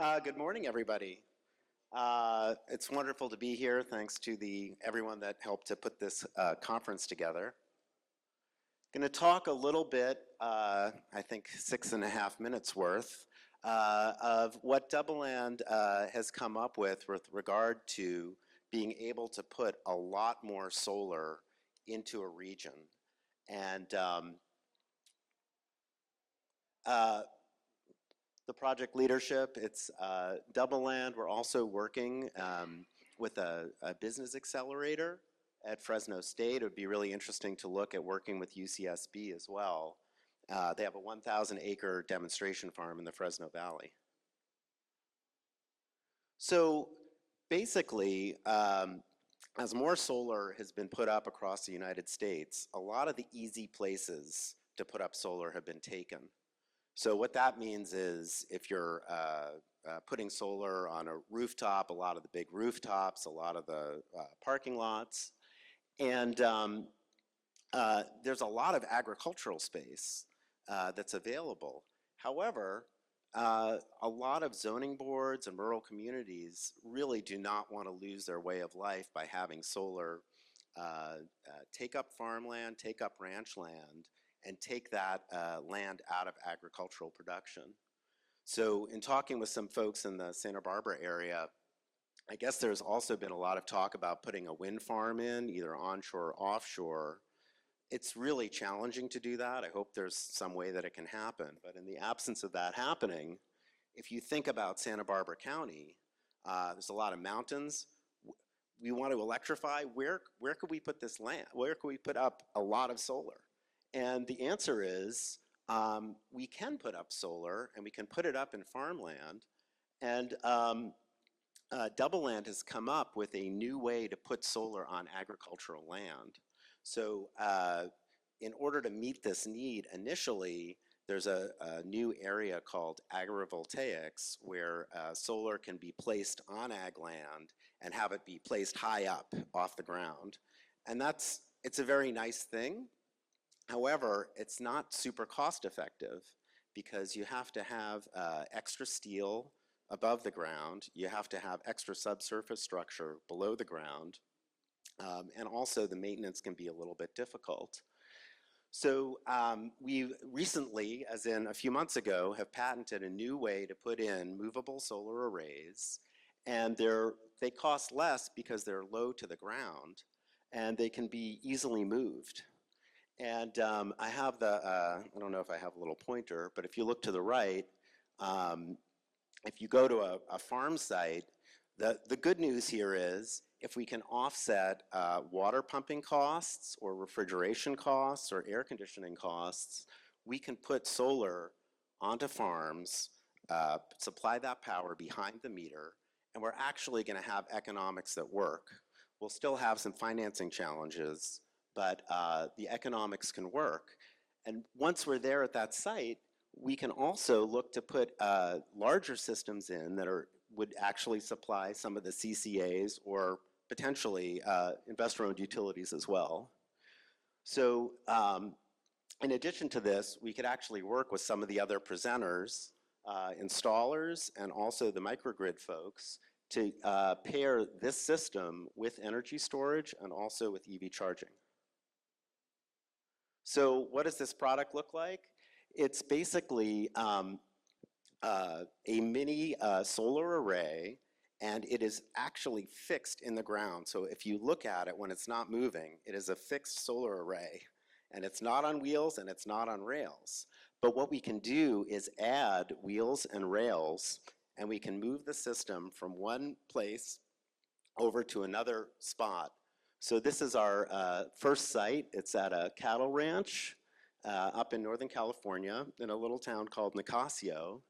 Good morning, everybody. It's wonderful to be here. Thanks to everyone that helped to put this conference together. Going to talk a little bit, I think 6.5 minutes worth, of what Doubleland has come up with regard to being able to put a lot more solar into a region. And the project leadership, it's Doubleland. We're also working with a business accelerator at Fresno State. It would be really interesting to look at working with UCSB as well. They have a 1,000-acre demonstration farm in the Fresno Valley. So basically, as more solar has been put up across the United States, a lot of the easy places to put up solar have been taken. So what that means is if you're putting solar on a rooftop, a lot of the big rooftops, a lot of the parking lots, and there's a lot of agricultural space that's available. However, a lot of zoning boards and rural communities really do not want to lose their way of life by having solar take up farmland, take up ranch land, and take that land out of agricultural production. So in talking with some folks in the Santa Barbara area, I guess there's also been a lot of talk about putting a wind farm in, either onshore or offshore. It's really challenging to do that. I hope there's some way that it can happen. But in the absence of that happening, if you think about Santa Barbara County, there's a lot of mountains. We want to electrify. Where could we put this land? Where could we put up a lot of solar? And the answer is we can put up solar, and we can put it up in farmland. And Doubleland has come up with a new way to put solar on agricultural land. So in order to meet this need, initially, there's a new area called agrivoltaics where solar can be placed on ag land and have it be placed high up off the ground. And it's a very nice thing. However, it's not super cost effective because you have to have extra steel above the ground, you have to have extra subsurface structure below the ground, and also the maintenance can be a little bit difficult. So we recently, as in a few months ago, have patented a new way to put in movable solar arrays, and they cost less because they're low to the ground, and they can be easily moved. And I have I don't know if I have a little pointer, but if you look to the right, if you go to a farm site, the good news here is if we can offset water pumping costs or refrigeration costs or air conditioning costs, we can put solar onto farms, supply that power behind the meter, and we're actually going to have economics that work. We'll still have some financing challenges, but the economics can work. And once we're there at that site, we can also look to put larger systems in that would actually supply some of the CCAs or potentially investor-owned utilities as well. So in addition to this, we could actually work with some of the other presenters, installers, and also the microgrid folks to pair this system with energy storage and also with EV charging. So what does this product look like? It's basically a mini solar array, and it is actually fixed in the ground. So if you look at it when it's not moving, it is a fixed solar array. And it's not on wheels and it's not on rails. But what we can do is add wheels and rails, and we can move the system from one place over to another spot. So this is our first site. It's at a cattle ranch up in Northern California in a little town called Nicasio.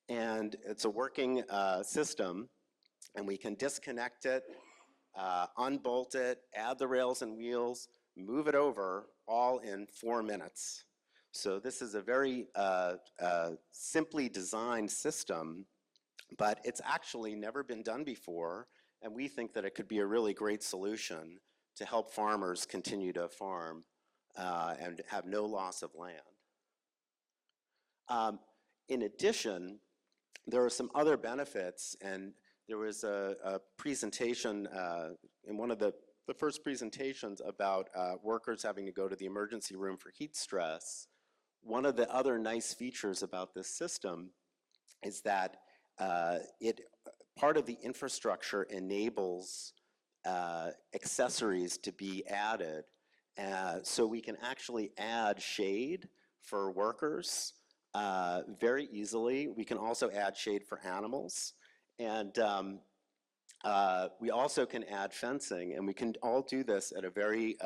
And it's a working system, and we can disconnect it, unbolt it, add the rails and wheels, move it over, all in 4 minutes. So this is a very simply designed system, but it's actually never been done before, and we think that it could be a really great solution to help farmers continue to farm and have no loss of land. In addition, there are some other benefits, and there was a presentation in one of the first presentations about workers having to go to the emergency room for heat stress. One of the other nice features about this system is that part of the infrastructure enables accessories to be added. So we can actually add shade for workers very easily. We can also add shade for animals. And we also can add fencing, and we can all do this at a very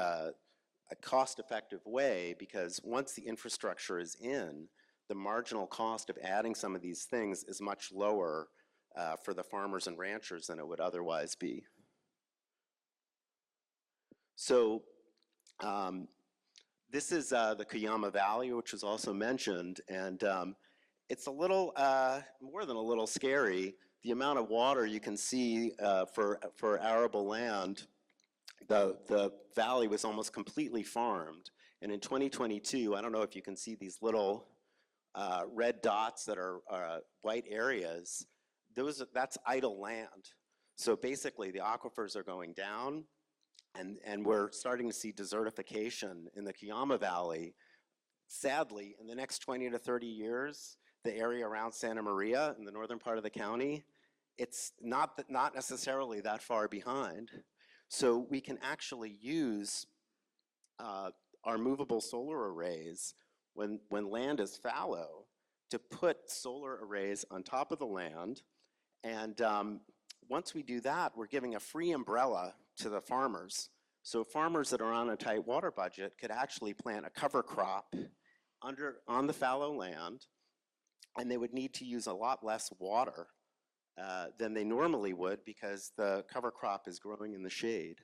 a cost-effective way, because once the infrastructure is in, the marginal cost of adding some of these things is much lower for the farmers and ranchers than it would otherwise be. So this is the Cuyama Valley, which was also mentioned, and it's a little, more than a little scary, the amount of water you can see for arable land. The valley was almost completely farmed. And in 2022, I don't know if you can see these little red dots that are white areas. That's idle land. So basically, the aquifers are going down, and we're starting to see desertification in the Cuyama Valley. Sadly, in the next 20 to 30 years, the area around Santa Maria in the northern part of the county, it's not necessarily that far behind. So we can actually use our movable solar arrays when land is fallow to put solar arrays on top of the land. And once we do that, we're giving a free umbrella to the farmers. So farmers that are on a tight water budget could actually plant a cover crop on the fallow land, and they would need to use a lot less water than they normally would, because the cover crop is growing in the shade.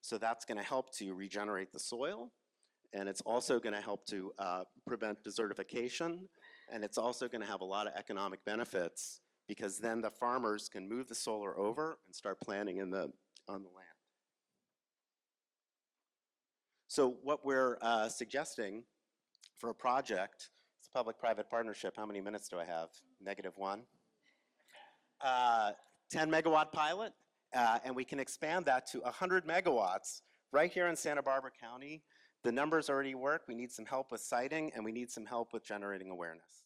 So that's going to help to regenerate the soil, and it's also going to help to prevent desertification, and it's also going to have a lot of economic benefits, because then the farmers can move the solar over and start planting on the land. So what we're suggesting for a project, it's a public-private partnership. How many minutes do I have? -1. 10 megawatt pilot, and we can expand that to 100 megawatts right here in Santa Barbara County. The numbers already work. We need some help with siting, and we need some help with generating awareness.